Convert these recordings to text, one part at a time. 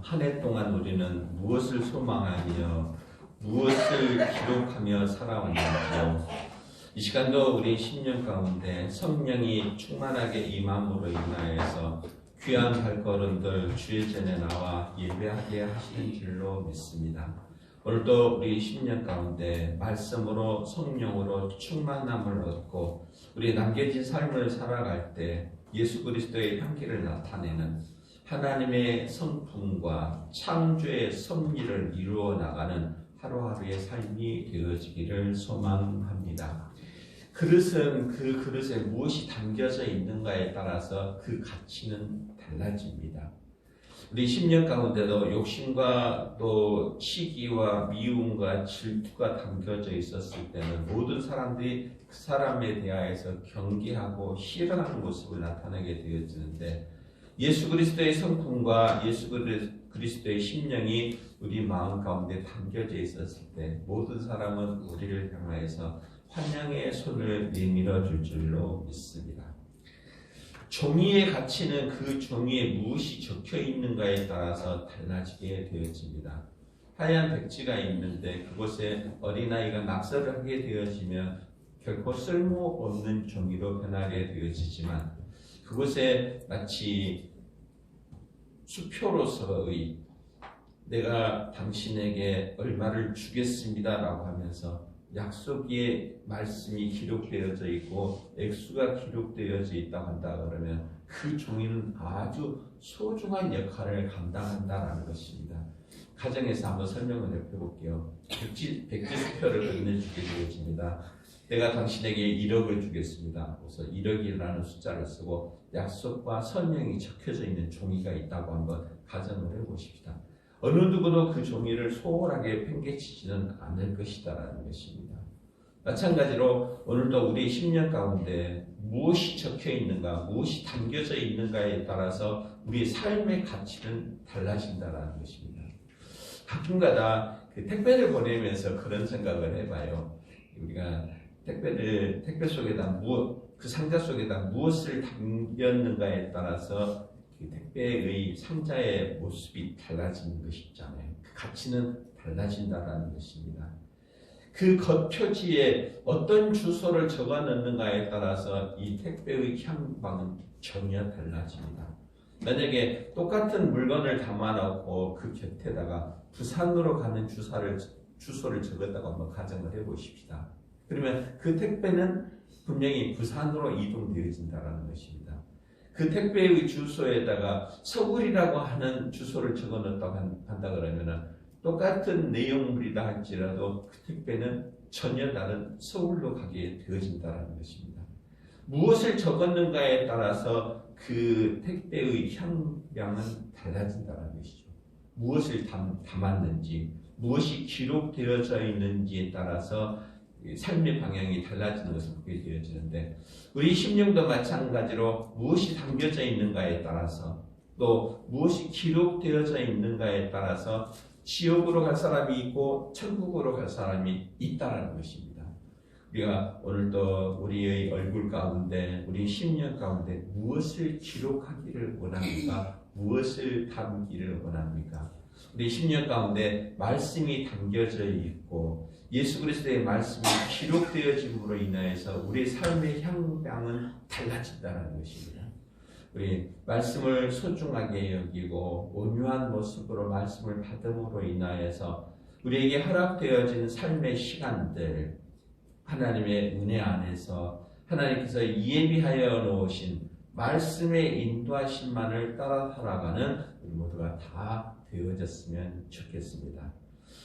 한 해 동안 우리는 무엇을 소망하며 무엇을 기록하며 살아왔는지요. 이 시간도 우리 10년 가운데 성령이 충만하게 임함으로 인하여서 귀한 발걸음들 주의 전에 나와 예배하게 하시는 줄로 믿습니다. 오늘도 우리 10년 가운데 말씀으로 성령으로 충만함을 얻고 우리 남겨진 삶을 살아갈 때 예수 그리스도의 향기를 나타내는 하나님의 성품과 창조의 섭리를 이루어 나가는 하루하루의 삶이 되어지기를 소망합니다. 그릇은 그 그릇에 무엇이 담겨져 있는가에 따라서 그 가치는 달라집니다. 우리 10년 가운데도 욕심과 또 시기와 미움과 질투가 담겨져 있었을 때는 모든 사람들이 그 사람에 대하여서 경계하고 싫어하는 모습을 나타내게 되어지는데, 예수 그리스도의 성품과 예수 그리스도의 심령이 우리 마음 가운데 담겨져 있었을 때 모든 사람은 우리를 향하여서 환영의 손을 내밀어 줄 줄로 믿습니다. 종이의 가치는 그 종이에 무엇이 적혀 있는가에 따라서 달라지게 되어집니다. 하얀 백지가 있는데 그곳에 어린아이가 낙서를 하게 되어지면 결코 쓸모없는 종이로 변하게 되어지지만, 그곳에 마치 수표로서의 내가 당신에게 얼마를 주겠습니다 라고 하면서 약속의 말씀이 기록되어져 있고 액수가 기록되어져 있다고 한다 그러면 그 종이는 아주 소중한 역할을 감당한다라는 것입니다. 가정에서 한번 설명을 해볼게요. 백지수표를 건네주게 되어집니다. 내가 당신에게 1억을 주겠습니다. 그래서 1억이라는 숫자를 쓰고 약속과 선명이 적혀져 있는 종이가 있다고 한번 가정을 해보십시다. 어느 누구도 그 종이를 소홀하게 팽개치지는 않을 것이다라는 것입니다. 마찬가지로 오늘도 우리 10년 가운데 무엇이 적혀 있는가, 무엇이 담겨져 있는가에 따라서 우리의 삶의 가치는 달라진다라는 것입니다. 가끔가다 그 택배를 보내면서 그런 생각을 해봐요. 우리가 택배 속에다 그 상자 속에다 무엇을 담겼는가에 따라서 그 택배의 상자의 모습이 달라지는 것이 있잖아요. 그 가치는 달라진다라는 것입니다. 그 겉표지에 어떤 주소를 적어 넣는가에 따라서 이 택배의 향방은 전혀 달라집니다. 만약에 똑같은 물건을 담아놓고 그 곁에다가 부산으로 가는 주소를 적었다고 한번 가정을 해보십시다. 그러면 그 택배는 분명히 부산으로 이동되어진다는 것입니다. 그 택배의 주소에다가 서울이라고 하는 주소를 적어 넣었다고 한다 그러면 똑같은 내용물이라 할지라도 그 택배는 전혀 다른 서울로 가게 되어진다는 것입니다. 무엇을 적었는가에 따라서 그 택배의 향량은 달라진다는 것이죠. 무엇을 담았는지, 무엇이 기록되어져 있는지에 따라서 삶의 방향이 달라지는 것을 보게 되어지는데, 우리 심령도 마찬가지로 무엇이 담겨져 있는가에 따라서 또 무엇이 기록되어져 있는가에 따라서 지옥으로 갈 사람이 있고 천국으로 갈 사람이 있다는 것입니다. 우리가 오늘도 우리의 얼굴 가운데, 우리 심령 가운데 무엇을 기록하기를 원합니까? 무엇을 담기를 원합니까? 우리 심령 가운데 말씀이 담겨져 있고 예수 그리스도의 말씀이 기록되어짐으로 인하여서 우리의 삶의 향방은 달라진다는 것입니다. 우리 말씀을 소중하게 여기고 온유한 모습으로 말씀을 받음으로 인하여서 우리에게 허락되어진 삶의 시간들, 하나님의 은혜 안에서 하나님께서 예비하여 놓으신 말씀의 인도하심만을 따라 살아가는 우리 모두가 다 되어졌으면 좋겠습니다.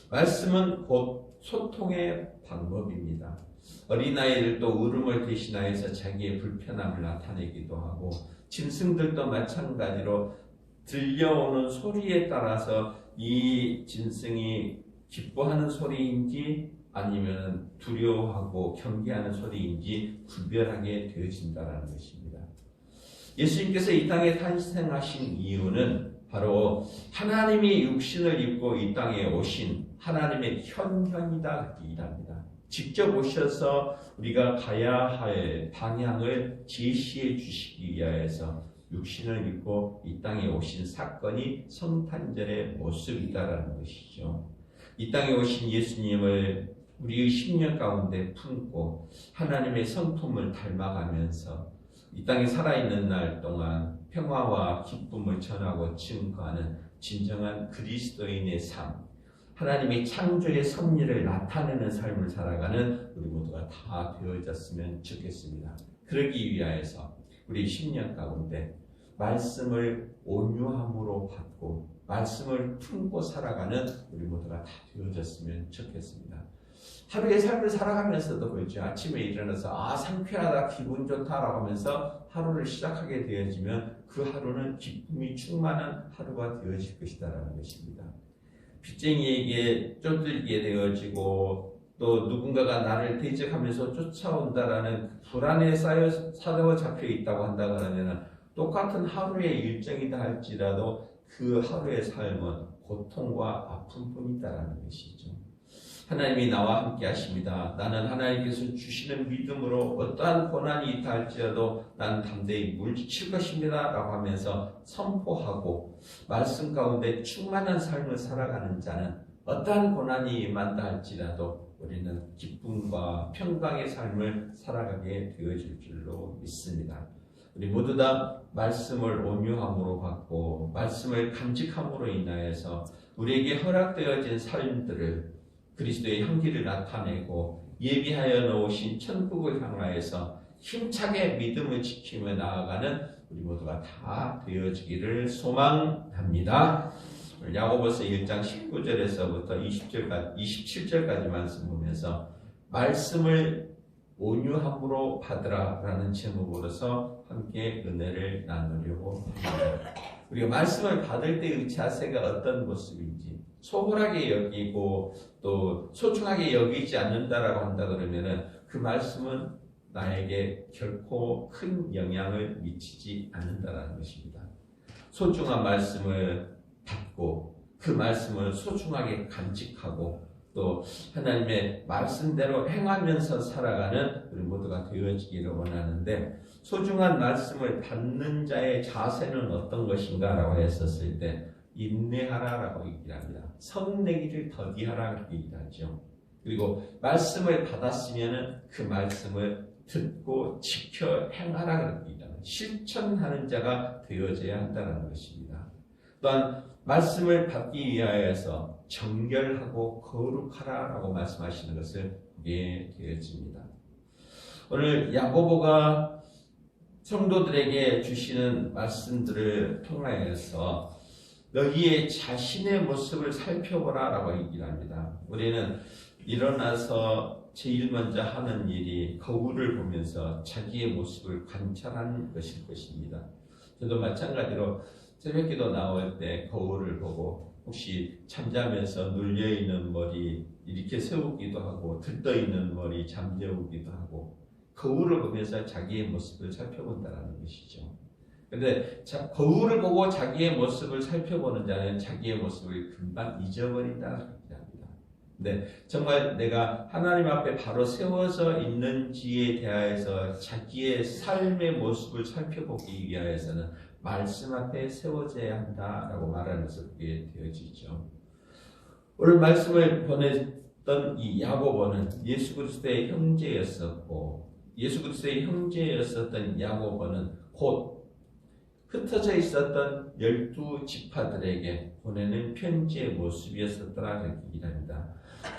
말씀은 곧 소통의 방법입니다. 어린아이들도 울음을 대신하여서 자기의 불편함을 나타내기도 하고, 짐승들도 마찬가지로 들려오는 소리에 따라서 이 짐승이 기뻐하는 소리인지 아니면 두려워하고 경계하는 소리인지 구별하게 되어진다는 것입니다. 예수님께서 이 땅에 탄생하신 이유는 바로 하나님이 육신을 입고 이 땅에 오신 하나님의 현현이다 이랍니다. 직접 오셔서 우리가 가야 할 방향을 제시해 주시기 위하여서 육신을 입고 이 땅에 오신 사건이 성탄절의 모습이다라는 것이죠. 이 땅에 오신 예수님을 우리의 심령 가운데 품고 하나님의 성품을 닮아가면서 이 땅에 살아있는 날 동안 평화와 기쁨을 전하고 증거하는 진정한 그리스도인의 삶, 하나님의 창조의 섭리를 나타내는 삶을 살아가는 우리 모두가 다 되어졌으면 좋겠습니다. 그러기 위하여서 우리 심령 가운데 말씀을 온유함으로 받고 말씀을 품고 살아가는 우리 모두가 다 되어졌으면 좋겠습니다. 하루의 삶을 살아가면서도 그렇죠. 아침에 일어나서 상쾌하다, 기분 좋다라고 하면서 하루를 시작하게 되어지면 그 하루는 기쁨이 충만한 하루가 되어질 것이다라는 것입니다. 빚쟁이에게 쫓들게 되어지고 또 누군가가 나를 대적하면서 쫓아온다라는 불안에 쌓여 잡혀 있다고 한다 그러면 똑같은 하루의 일정이다 할지라도 그 하루의 삶은 고통과 아픔뿐이다라는 것이죠. 하나님이 나와 함께 하십니다. 나는 하나님께서 주시는 믿음으로 어떠한 고난이 있다 할지라도 나는 담대히 물리칠 것입니다 라고 하면서 선포하고 말씀 가운데 충만한 삶을 살아가는 자는 어떠한 고난이 임한다 할지라도 우리는 기쁨과 평강의 삶을 살아가게 되어질 줄로 믿습니다. 우리 모두 다 말씀을 온유함으로 받고 말씀을 간직함으로 인하여서 우리에게 허락되어진 삶들을 그리스도의 향기를 나타내고 예비하여 놓으신 천국을 향하여서 힘차게 믿음을 지키며 나아가는 우리 모두가 다 되어지기를 소망합니다. 야고보서 1장 19절에서부터 27절까지 말씀 보면서 말씀을 온유함으로 받으라 라는 제목으로서 함께 은혜를 나누려고 합니다. 우리가 말씀을 받을 때의 자세가 어떤 모습인지 소홀하게 여기고 또 소중하게 여기지 않는다라고 한다 그러면은 그 말씀은 나에게 결코 큰 영향을 미치지 않는다라는 것입니다. 소중한 말씀을 받고 그 말씀을 소중하게 간직하고 또 하나님의 말씀대로 행하면서 살아가는 우리 모두가 되어지기를 원하는데 소중한 말씀을 받는 자의 자세는 어떤 것인가 라고 했었을 때 인내하라라고 얘기를 합니다. 성내기를 더디하라고 얘기를 하죠. 그리고 말씀을 받았으면 그 말씀을 듣고 지켜 행하라고 얘기를 합니다. 실천하는 자가 되어져야 한다는 것입니다. 또한 말씀을 받기 위하여서 정결하고 거룩하라라고 말씀하시는 것을 보게 되어집니다. 오늘 야고보가 성도들에게 주시는 말씀들을 통하여서 너희의 자신의 모습을 살펴보라 라고 얘기를 합니다. 우리는 일어나서 제일 먼저 하는 일이 거울을 보면서 자기의 모습을 관찰하는 것일 것입니다. 저도 마찬가지로 새벽기도 나올 때 거울을 보고 혹시 잠자면서 눌려있는 머리 이렇게 세우기도 하고 들떠있는 머리 잠재우기도 하고 거울을 보면서 자기의 모습을 살펴본다는 것이죠. 그런데 거울을 보고 자기의 모습을 살펴보는 자는 자기의 모습을 금방 잊어버린다는 얘기합니다. 근데 정말 내가 하나님 앞에 바로 세워져 있는지에 대하여서 자기의 삶의 모습을 살펴보기 위하여서는 말씀 앞에 세워져야 한다라고 말하면서 그게 되어지죠. 오늘 말씀을 보냈던 이 야고보는 예수 그리스도의 형제였었고 예수 그리스도의 형제였었던 야고보는 곧 흩어져 있었던 12지파들에게 보내는 편지의 모습이었었더라는 얘기합니다.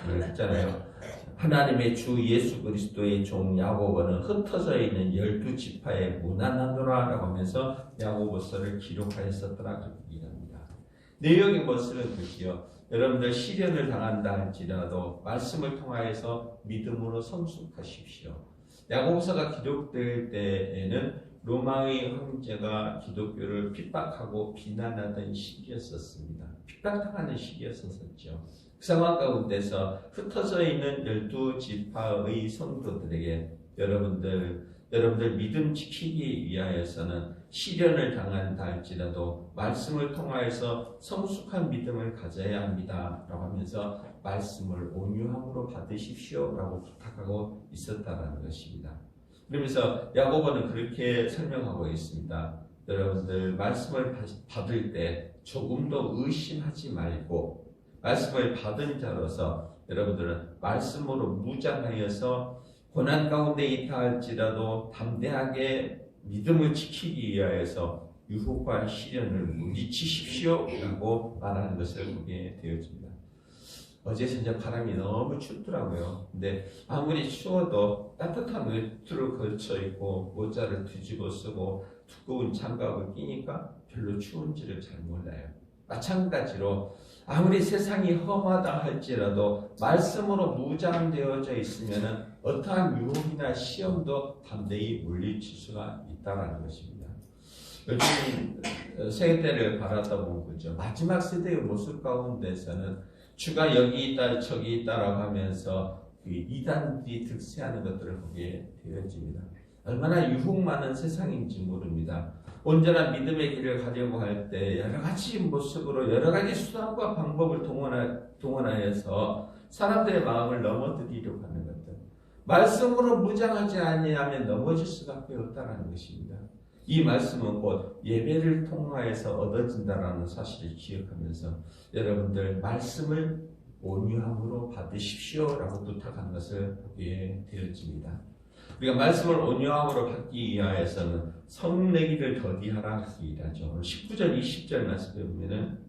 그랬잖아요. 하나님의 주 예수 그리스도의 종 야고보는 흩어져 있는 12지파에 무난하노라라고 하면서 야고보서를 기록하였었더라 그렇게 얘기합니다. 내용의 모습은 그렇지요. 여러분들 시련을 당한다 할지라도 말씀을 통하여서 믿음으로 성숙하십시오. 야고보서가 기록될 때에는 로마의 황제가 기독교를 핍박하고 비난하던 시기였었습니다. 핍박당하는 시기였었죠. 그 상황 가운데서 흩어져 있는 12지파의 성도들에게 여러분들 믿음 지키기 위하여서는 시련을 당한다 할지라도 말씀을 통하여서 성숙한 믿음을 가져야 합니다 라고 하면서 말씀을 온유함으로 받으십시오 라고 부탁하고 있었다는 것입니다. 그러면서 야고보는 그렇게 설명하고 있습니다. 여러분들 말씀을 받을 때 조금도 의심하지 말고 말씀을 받은 자로서 여러분들은 말씀으로 무장하여서 고난 가운데 있다 할지라도 담대하게 믿음을 지키기 위하여서 유혹과 시련을 물리치십시오 라고 말하는 것을 보게 되어집니다. 어제 진짜 바람이 너무 춥더라고요. 근데 아무리 추워도 따뜻한 외투를 걸쳐 입고 모자를 뒤집어 쓰고 두꺼운 장갑을 끼니까 별로 추운지를 잘 몰라요. 마찬가지로 아무리 세상이 험하다 할지라도 말씀으로 무장되어져 있으면 어떠한 유혹이나 시험도 담대히 물리칠 수가 있다는 것입니다. 요즘 세대를 바라다보면 그죠. 마지막 세대의 모습 가운데서는 주가 여기 있다 저기 있다라고 하면서 그 이단들이 득세하는 것들을 보게 되어집니다. 얼마나 유혹 많은 세상인지 모릅니다. 온전한 믿음의 길을 가려고 할 때 여러 가지 모습으로 여러 가지 수단과 방법을 동원하여서 사람들의 마음을 넘어뜨리려고 하는 것들. 말씀으로 무장하지 아니하면 넘어질 수밖에 없다는 것입니다. 이 말씀은 곧 예배를 통하여서 얻어진다는 사실을 기억하면서 여러분들 말씀을 온유함으로 받으십시오라고 부탁하는 것을 보게 되어집니다. 우리가 말씀을 온유함으로 받기 위하여서는 성내기를 더디하라 하기라죠. 19절 20절 말씀에 보면은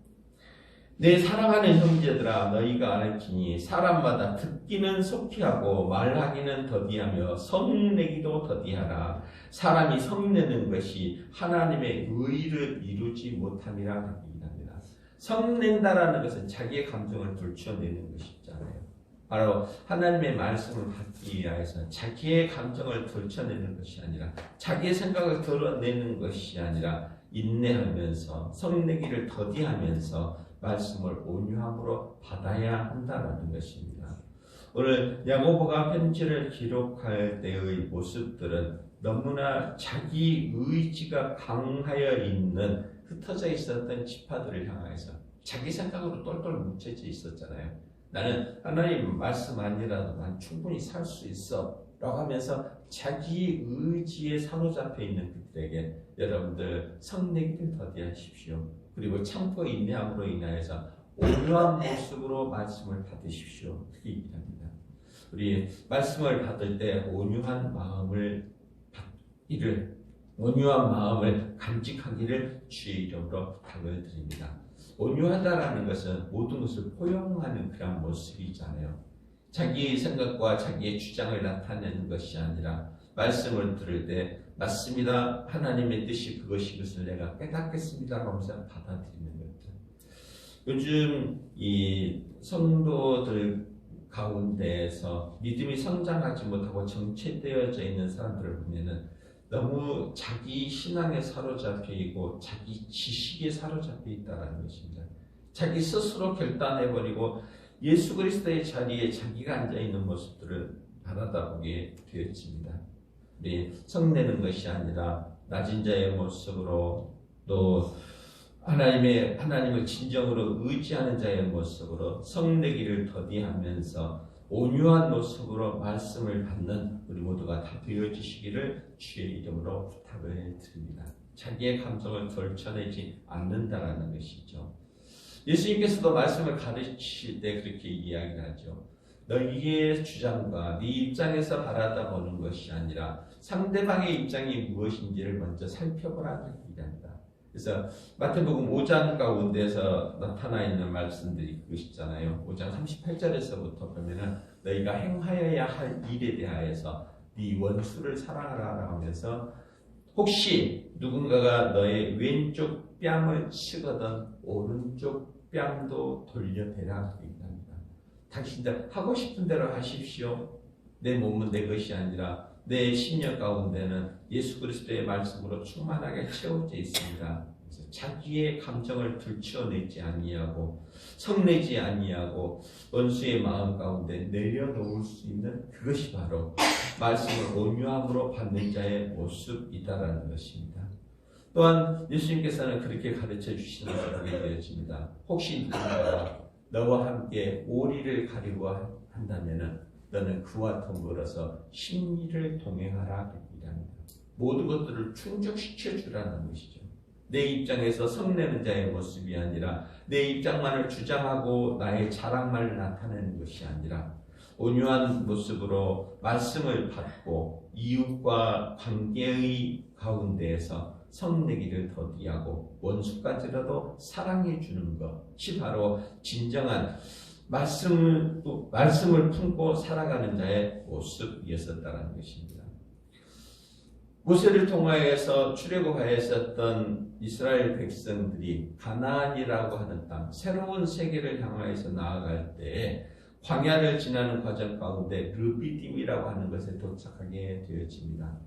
내 사랑하는 형제들아 너희가 알지니 사람마다 듣기는 속히 하고 말하기는 더디하며 성내기도 더디하라. 사람이 성내는 것이 하나님의 의를 이루지 못함이라 하기랍니다. 성낸다라는 것은 자기의 감정을 들춰내는 것이잖아요. 바로 하나님의 말씀을 받기 위해서 자기의 감정을 들춰내는 것이 아니라 자기의 생각을 드러내는 것이 아니라 인내하면서 성내기를 더디하면서 말씀을 온유함으로 받아야 한다는 것입니다. 오늘 야고보가 편지를 기록할 때의 모습들은 너무나 자기 의지가 강하여 있는 흩어져 있었던 지파들을 향해서 자기 생각으로 똘똘 뭉쳐져 있었잖아요. 나는 하나님 말씀 아니라도 난 충분히 살 수 있어 라고 하면서 자기 의지에 사로잡혀 있는 그들에게 여러분들 성내기를 더디하십시오. 그리고 참고 인내함으로 인하여서 온유한 모습으로 말씀을 받으십시오. 그렇게 얘기합니다. 우리 말씀을 받을 때 온유한 마음을 받기를, 온유한 마음을 간직하기를 주의 이름으로 부탁을 드립니다. 온유하다라는 것은 모든 것을 포용하는 그런 모습이잖아요. 자기 생각과 자기의 주장을 나타내는 것이 아니라 말씀을 들을 때 맞습니다. 하나님의 뜻이 그것이 것을 내가 깨닫겠습니다. 하면서 받아들이는 것들. 요즘 이 성도들 가운데에서 믿음이 성장하지 못하고 정체되어져 있는 사람들을 보면은 너무 자기 신앙에 사로잡혀 있고 자기 지식에 사로잡혀 있다는 것입니다. 자기 스스로 결단해버리고 예수 그리스도의 자리에 자기가 앉아있는 모습들을 바라다보게 되었습니다. 우리 성내는 것이 아니라 낮은 자의 모습으로 또 하나님을 진정으로 의지하는 자의 모습으로 성내기를 더디하면서 온유한 모습으로 말씀을 받는 우리 모두가 다 되어지시기를 주의 이름으로 부탁을 드립니다. 자기의 감정을 덜쳐내지 않는다라는 것이죠. 예수님께서도 말씀을 가르치실 때 그렇게 이야기를 하죠. 너희의 주장과 네 입장에서 바라다 보는 것이 아니라 상대방의 입장이 무엇인지를 먼저 살펴보라 그렇게 얘기합니다. 그래서 마태복음 5장 가운데서 나타나 있는 말씀들이 그것이잖아요. 5장 38절에서부터 보면은 너희가 행하여야 할 일에 대하여서 네 원수를 사랑하라 하면서 혹시 누군가가 너의 왼쪽 뺨을 치거든 오른쪽 뺨도 돌려대라 얘기합니다. 당신들 하고 싶은 대로 하십시오. 내 몸은 내 것이 아니라 내 심령 가운데는 예수 그리스도의 말씀으로 충만하게 채워져 있습니다. 그래서 자기의 감정을 들춰내지 아니하고 성내지 아니하고 원수의 마음 가운데 내려놓을 수 있는 그것이 바로 말씀을 온유함으로 받는 자의 모습이다라는 것입니다. 또한 예수님께서는 그렇게 가르쳐 주시는 것을 보게 되어집니다. 혹시 누군가가 너와 함께 오리를 가리고 한다면은 너는 그와 더불어서 십리를 동행하라 합니다. 모든 것들을 충족시켜 주라는 것이죠. 내 입장에서 성내는 자의 모습이 아니라 내 입장만을 주장하고 나의 자랑만을 나타내는 것이 아니라 온유한 모습으로 말씀을 받고 이웃과 관계의 가운데에서 성내기를 더디하고 원수까지라도 사랑해 주는 것이 바로 진정한 말씀을 품고 살아가는 자의 모습이었다는 것입니다. 모세를 통하여서 출애굽하였었던 이스라엘 백성들이 가나안이라고 하는 땅, 새로운 세계를 향하여서 나아갈 때에 광야를 지나는 과정 가운데 르비딤이라고 하는 것에 도착하게 되어집니다.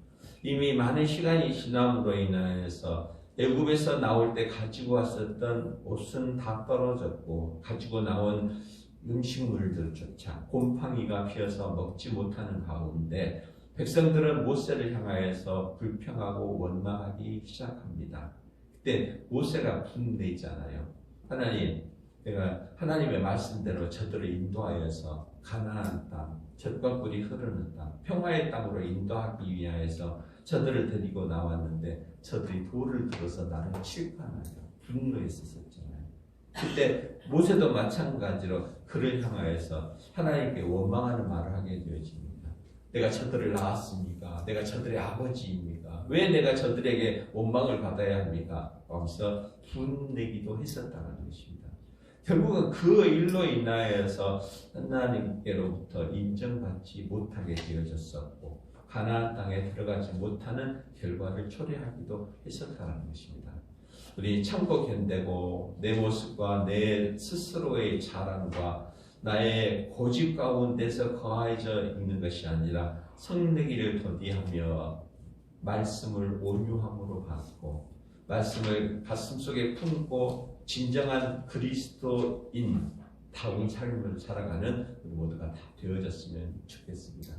이미 많은 시간이 지남으로 인하여서 애굽에서 나올 때 가지고 왔었던 옷은 다 떨어졌고 가지고 나온 음식물들조차 곰팡이가 피어서 먹지 못하는 가운데 백성들은 모세를 향하여서 불평하고 원망하기 시작합니다. 그때 모세가 분내잖아요. 하나님, 내가 하나님의 말씀대로 저들을 인도하여서 가나안 땅, 젖과 꿀이 흐르는 땅, 평화의 땅으로 인도하기 위하여서 저들을 데리고 나왔는데 저들이 돌을 들어서 나를 칠판하여 분노했었잖아요. 그때 모세도 마찬가지로 그를 향하여서 하나님께 원망하는 말을 하게 되어집니다. 내가 저들을 낳았습니까? 내가 저들의 아버지입니까? 왜 내가 저들에게 원망을 받아야 합니까? 하면서 분내기도 했었다는 것입니다. 결국은 그 일로 인하여서 하나님께로부터 인정받지 못하게 되어졌었고 가나안 땅에 들어가지 못하는 결과를 초래하기도 했었다는 것입니다. 우리 참고 견디고 내 모습과 내 스스로의 자랑과 나의 고집 가운데서 거하여져 있는 것이 아니라 성내기를 더디하며 말씀을 온유함으로 받고 말씀을 가슴속에 품고 진정한 그리스도인 다운 삶을 살아가는 우리 모두가 다 되어졌으면 좋겠습니다.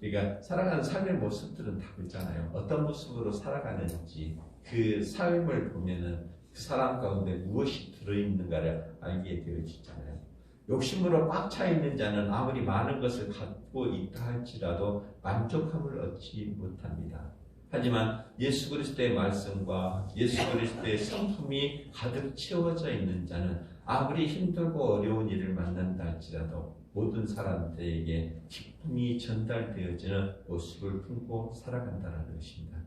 그러니까 살아가는 삶의 모습들은 다 있잖아요. 어떤 모습으로 살아가는지 그 삶을 보면은 그 사람 가운데 무엇이 들어있는가를 알게 되어지잖아요. 욕심으로 꽉 차 있는 자는 아무리 많은 것을 갖고 있다 할지라도 만족함을 얻지 못합니다. 하지만 예수 그리스도의 말씀과 예수 그리스도의 성품이 가득 채워져 있는 자는 아무리 힘들고 어려운 일을 만난다 할지라도 모든 사람들에게 기쁨이 전달되어지는 모습을 품고 살아간다는 것입니다.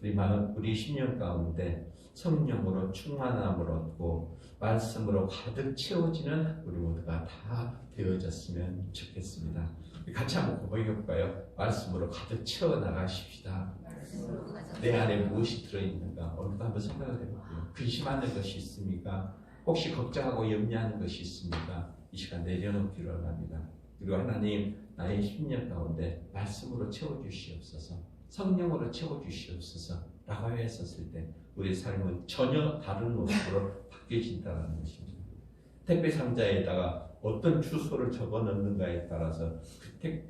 우리 10년 가운데 성령으로 충만함을 얻고 말씀으로 가득 채워지는 우리 모두가 다 되어졌으면 좋겠습니다. 같이 한번 고백해볼까요? 말씀으로 가득 채워나가십시다. 내 안에 무엇이 들어있는가? 오늘도 한번 생각을 해볼게요. 근심하는 것이 있습니까? 혹시 걱정하고 염려하는 것이 있습니까? 이 시간 내려놓기를 원합니다. 그리고 하나님, 나의 10년 가운데 말씀으로 채워주시옵소서, 성령으로 채워주시옵소서 라고 했었을 때 우리 삶은 전혀 다른 모습으로 바뀌어진다는 것입니다. 택배 상자에다가 어떤 주소를 적어 넣는가에 따라서 그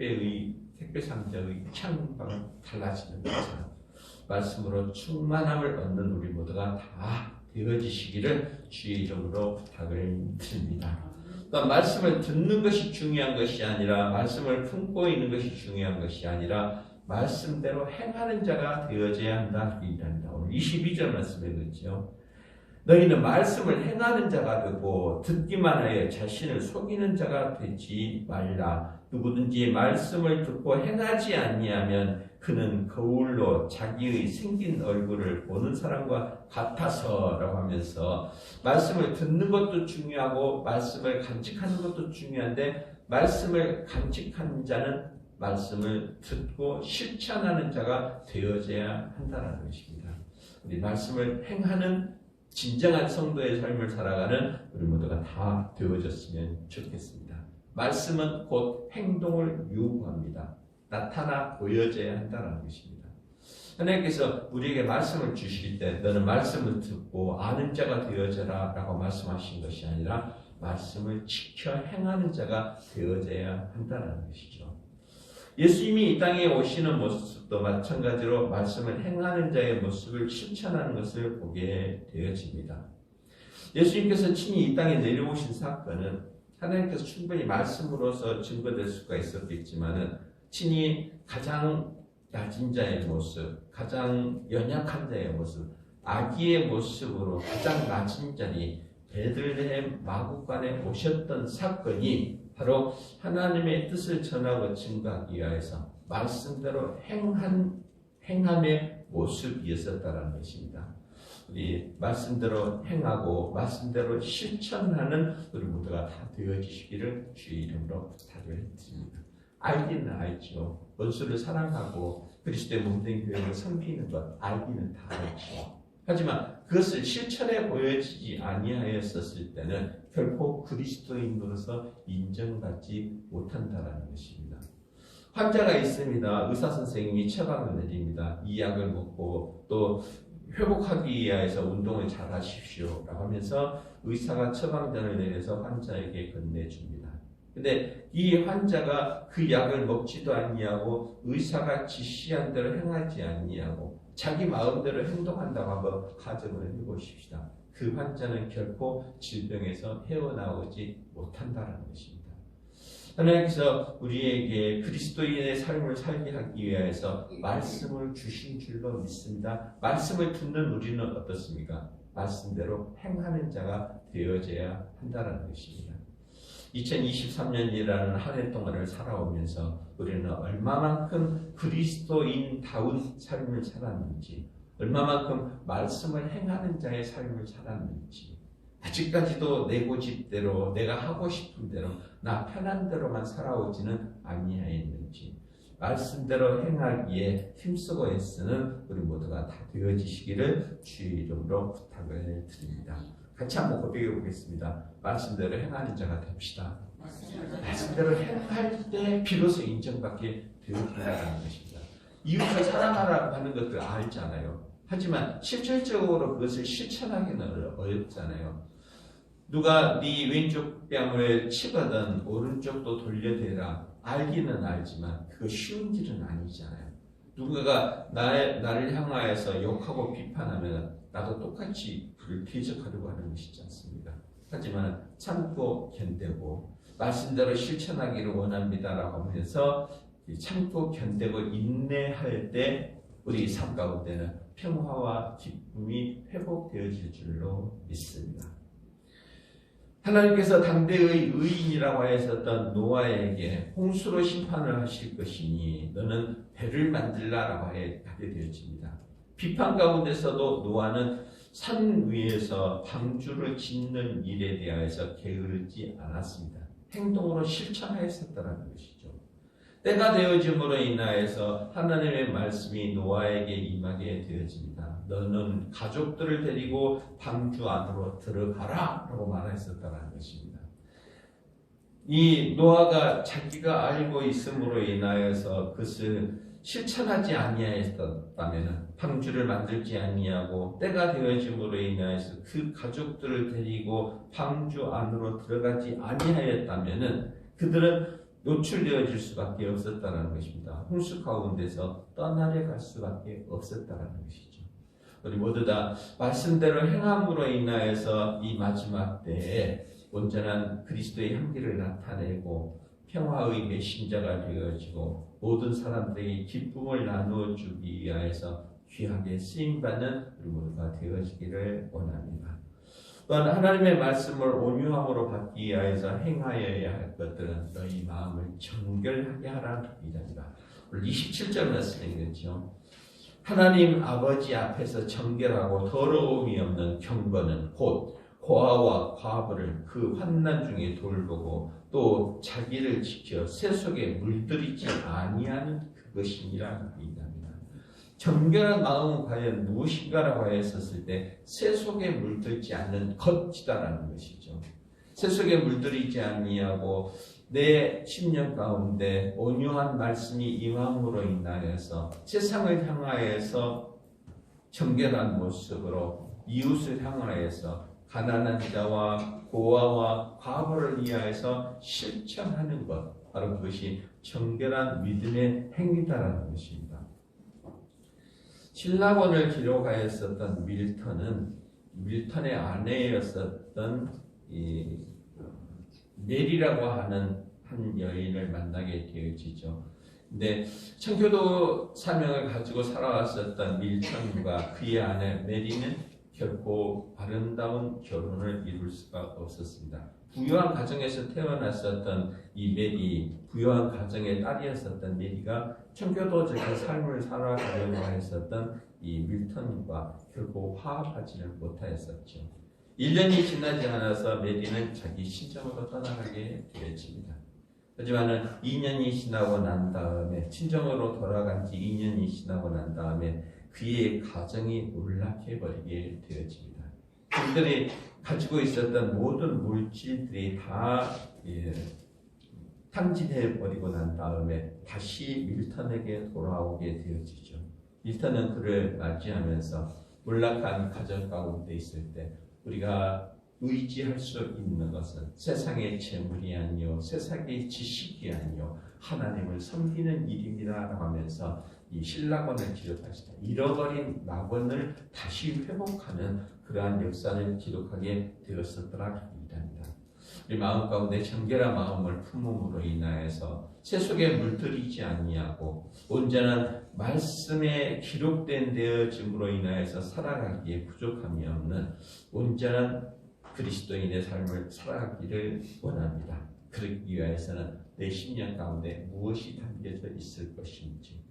택배 상자의 향방은 달라지는 것처럼 말씀으로 충만함을 얻는 우리 모두가 다 되어지시기를 주의 이름으로 부탁을 드립니다. 그러니까 말씀을 듣는 것이 중요한 것이 아니라 말씀을 품고 있는 것이 중요한 것이 아니라 말씀대로 행하는 자가 되어져야 한다. 오늘 22절 말씀에 그렇죠. 너희는 말씀을 행하는 자가 되고 듣기만 하여 자신을 속이는 자가 되지 말라. 누구든지 말씀을 듣고 행하지 아니하면 그는 거울로 자기의 생긴 얼굴을 보는 사람과 같아서라고 하면서 말씀을 듣는 것도 중요하고 말씀을 간직하는 것도 중요한데 말씀을 간직하는 자는 말씀을 듣고 실천하는 자가 되어져야 한다는 것입니다. 우리 말씀을 행하는 진정한 성도의 삶을 살아가는 우리 모두가 다 되어졌으면 좋겠습니다. 말씀은 곧 행동을 요구합니다. 나타나 보여져야 한다는 것입니다. 하나님께서 우리에게 말씀을 주실 때 너는 말씀을 듣고 아는 자가 되어져라 라고 말씀하신 것이 아니라 말씀을 지켜 행하는 자가 되어져야 한다는 것이죠. 예수님이 이 땅에 오시는 모습도 마찬가지로 말씀을 행하는 자의 모습을 실천하는 것을 보게 되어집니다. 예수님께서 친히 이 땅에 내려오신 사건은 하나님께서 충분히 말씀으로서 증거될 수가 있었겠지만은 친히 가장 낮은 자의 모습, 가장 연약한 자의 모습, 아기의 모습으로 가장 낮은 자리 베들레헴 마구간에 오셨던 사건이 바로 하나님의 뜻을 전하고 증거하기 위해서 말씀대로 행함의 모습이었다는 것입니다. 우리 말씀대로 행하고 말씀대로 실천하는 우리 모두가 다 되어지시기를 주의 이름으로 부탁을 드립니다. 알기는 알죠. 원수를 사랑하고 그리스도의 몸된 교회를 섬기는 것 알기는 다 알죠. 하지만 그것을 실천에 보여지지 아니하였었을 때는 결코 그리스도인으로서 인정받지 못한다는 것입니다. 환자가 있습니다. 의사 선생님이 처방을 내립니다. 이 약을 먹고 또 회복하기 위해서 운동을 잘 하십시오 라고 하면서 의사가 처방전을 내려서 환자에게 건네줍니다. 근데 이 환자가 그 약을 먹지도 아니하고 의사가 지시한 대로 행하지 아니하고 자기 마음대로 행동한다고 한번 가정을 해보십시다. 그 환자는 결코 질병에서 헤어나오지 못한다는 것입니다. 하나님께서 우리에게 그리스도인의 삶을 살게 하기 위해서 말씀을 주신 줄로 믿습니다. 말씀을 듣는 우리는 어떻습니까? 말씀대로 행하는 자가 되어져야 한다는 것입니다. 2023년이라는 한 해 동안을 살아오면서 우리는 얼마만큼 그리스도인다운 삶을 살았는지, 얼마만큼 말씀을 행하는 자의 삶을 살았는지, 아직까지도 내 고집대로 내가 하고 싶은 대로 나 편한 대로만 살아오지는 아니하였는지 말씀대로 행하기에 힘쓰고 애쓰는 우리 모두가 다 되어지시기를 주의 이름으로 부탁을 드립니다. 같이 한번 고백해 보겠습니다. 말씀대로 행하는 자가 됩시다. 말씀대로 행할 때 비로소 인정받게 되어진다는 것입니다. 이웃을 사랑하라고 하는 것들 알잖아요. 하지만 실질적으로 그것을 실천하기는 어렵잖아요. 누가 네 왼쪽 뺨을 치거든 오른쪽도 돌려대라. 알기는 알지만 그거 쉬운 일은 아니잖아요. 누군가가 나를 향하여서 욕하고 비판하면 나도 똑같이 그를 대적하려고 하는 것이지 않습니까? 하지만 참고 견디고 말씀대로 실천하기를 원합니다라고 하면서 참고 견디고 인내할 때 우리 삶 가운데는 평화와 기쁨이 회복되어질 줄로 믿습니다. 하나님께서 당대의 의인이라고 하였었던 노아에게 홍수로 심판을 하실 것이니 너는 배를 만들라라고 하게 되어집니다. 비판 가운데서도 노아는 산 위에서 방주를 짓는 일에 대하여서 게으르지 않았습니다. 행동으로 실천하였었다는 것이죠. 때가 되어짐으로 인하여서 하나님의 말씀이 노아에게 임하게 되어집니다. 너는 가족들을 데리고 방주 안으로 들어가라 라고 말했었다는 것입니다. 이 노아가 자기가 알고 있음으로 인하여서 그것을 실천하지 아니하였다면 방주를 만들지 아니하고 때가 되어짐으로 인하여서 그 가족들을 데리고 방주 안으로 들어가지 아니하였다면 그들은 노출되어질 수밖에 없었다는 것입니다. 홍수 가운데서 떠나려 갈 수밖에 없었다는 것이죠. 우리 모두 다 말씀대로 행함으로 인하여서 이 마지막 때에 온전한 그리스도의 향기를 나타내고 평화의 메신저가 되어지고 모든 사람들에게 기쁨을 나누어 주기 위하여서 귀하게 쓰임받는 우리 모두가 되어지기를 원합니다. 또한 하나님의 말씀을 온유함으로 받기 위하여서 행하여야 할 것들은 너희 마음을 정결하게 하라는 기도입니다. 오늘 27절 말씀이겠죠. 하나님 아버지 앞에서 정결하고 더러움이 없는 경건은 곧 고아와 과부를 그 환난 중에 돌보고 또 자기를 지켜 새 속에 물들이지 아니하는 그것이니라 얘기합니다. 정결한 마음은 과연 무엇인가라고 했었을 때 새 속에 물들지 않는 것이다라는 것이죠. 새 속에 물들이지 아니하고 내 심령 가운데 온유한 말씀이 임함으로 인하여서 세상을 향하여서 정결한 모습으로 이웃을 향하여서 가난한 자와 고아와 과부를 위하여서 실천하는 것, 바로 그것이 정결한 믿음의 행위다라는 것입니다. 신라권을 기록하였었던 밀턴의 아내였었던 이 메리라고 하는 한 여인을 만나게 되어지죠. 근데 청교도 사명을 가지고 살아왔었던 밀턴과 그의 아내 메리는 결코 아름다운 결혼을 이룰 수가 없었습니다. 부유한 가정에서 태어났었던 이 메리, 부유한 가정의 딸이었었던 메리가 청교도적인 삶을 살아가려고 했었던 이 밀턴과 결코 화합하지를 못하였었죠. 1년이 지나지 않아서 메리는 자기 친정으로 떠나가게 되었습니다. 하지만 2년이 지나고 난 다음에, 친정으로 돌아간 지 2년이 지나고 난 다음에 그의 가정이 몰락해버리게 되었습니다. 그들이 가지고 있었던 모든 물질들이 다 탕진해버리고 난 다음에 다시 밀턴에게 돌아오게 되어지죠. 밀턴은 그를 맞이하면서 몰락한 가정 가운데 있을 때 우리가 의지할 수 있는 것은 세상의 재물이 아니요 세상의 지식이 아니요 하나님을 섬기는 일입니다 라고 하면서 이 신라권을 기록하시다. 잃어버린 낙원을 다시 회복하는 그러한 역사를 기록하게 되었었더라 합니다. 우리 마음 가운데 정결한 마음을 품음으로 인하여서 세속에 물들이지 아니하고 온전한 말씀에 기록된 되어짐으로 인하여서 살아가기에 부족함이 없는 온전한 그리스도인의 삶을 살아가기를 원합니다. 그러기 위해서는 내 심령 가운데 무엇이 담겨져 있을 것인지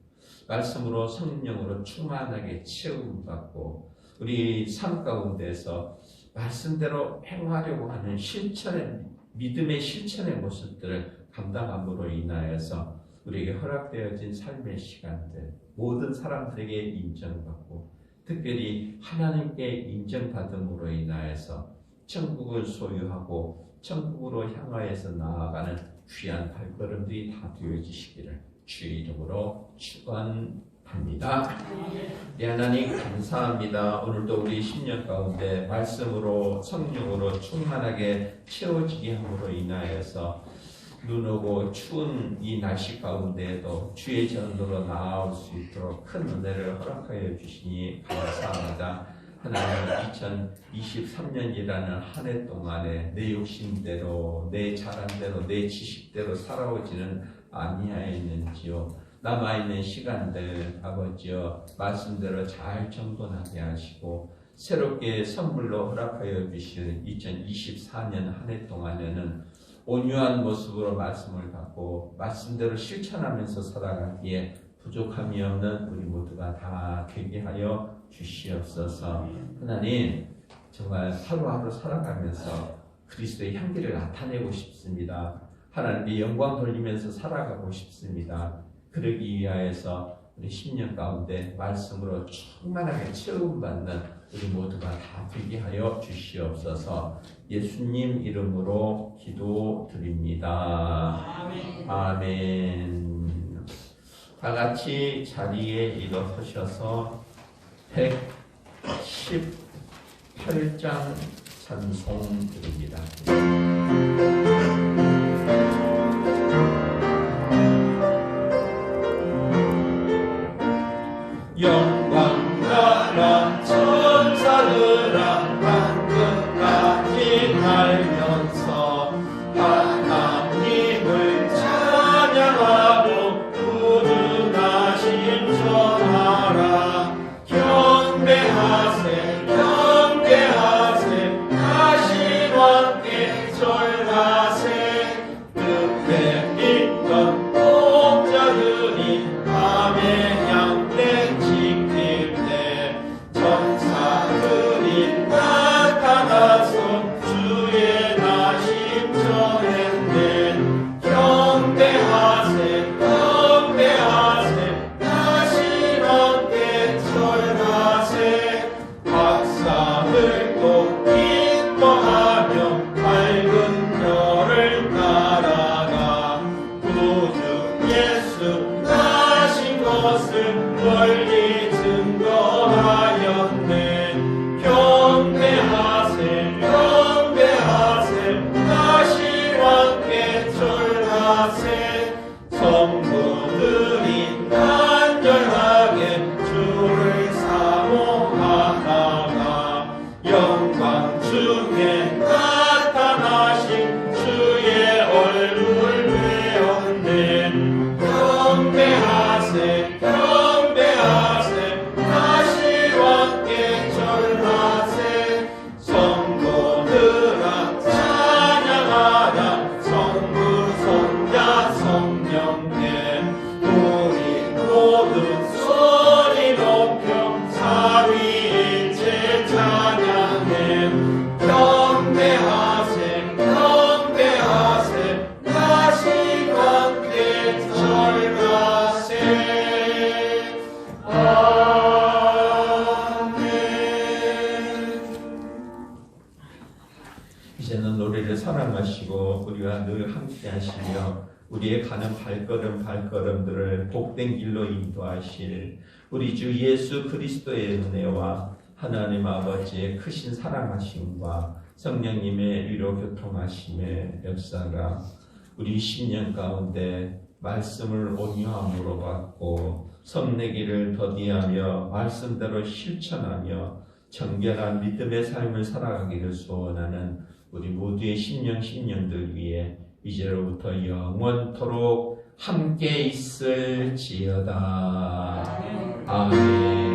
말씀으로 성령으로 충만하게 채움받고 우리 삶 가운데서 말씀대로 행하려고 하는 실천의 믿음의 실천의 모습들을 감당함으로 인하여서 우리에게 허락되어진 삶의 시간들 모든 사람들에게 인정받고 특별히 하나님께 인정받음으로 인하여서 천국을 소유하고 천국으로 향하여서 나아가는 귀한 발걸음들이 다 되어지시기를 주의 이름으로 축원합니다. 하나님 감사합니다. 오늘도 우리 심령 가운데 말씀으로 성령으로 충만하게 채워지게 함으로 인하여서 눈 오고 추운 이 날씨 가운데에도 주의 전도로 나아올 수 있도록 큰 은혜를 허락하여 주시니 감사합니다. 하나님 2023년이라는 한 해 동안에 내 욕심대로 내 자란대로 내 지식대로 살아오지는 아니하였는지요. 남아있는 시간들 아버지여 말씀대로 잘 정돈하게 하시고 새롭게 선물로 허락하여 주실 2024년 한 해 동안에는 온유한 모습으로 말씀을 갖고 말씀대로 실천하면서 살아가기에 부족함이 없는 우리 모두가 다 되게 하여 주시옵소서. 하나님 정말 하루하루 살아가면서 그리스도의 향기를 나타내고 싶습니다. 하나님의 영광 돌리면서 살아가고 싶습니다. 그러기 위하여서 우리 10년 가운데 말씀으로 충만하게 채움받는 우리 모두가 다 되게 하여 주시옵소서. 예수님 이름으로 기도드립니다. 아멘. 아멘. 다 같이 자리에 일어서셔서 118장 찬송 드립니다. 영광 나라 천사들아 땅끝까지 달면서 하나님을 찬양하고 부르나심 전하라. 경배하세 경배하세 하신 왕께 사랑하시고 우리와 늘 함께 하시며 우리의 가는 발걸음들을 복된 길로 인도하실 우리 주 예수 그리스도의 은혜와 하나님 아버지의 크신 사랑하심과 성령님의 위로 교통하심의 역사가 우리 10년 가운데 말씀을 온유함으로 받고 성내기를 더디하며 말씀대로 실천하며 정결한 믿음의 삶을 살아가기를 소원하는 우리 모두의 10년들 위해 이제로부터 영원토록 함께 있을지어다. 아멘.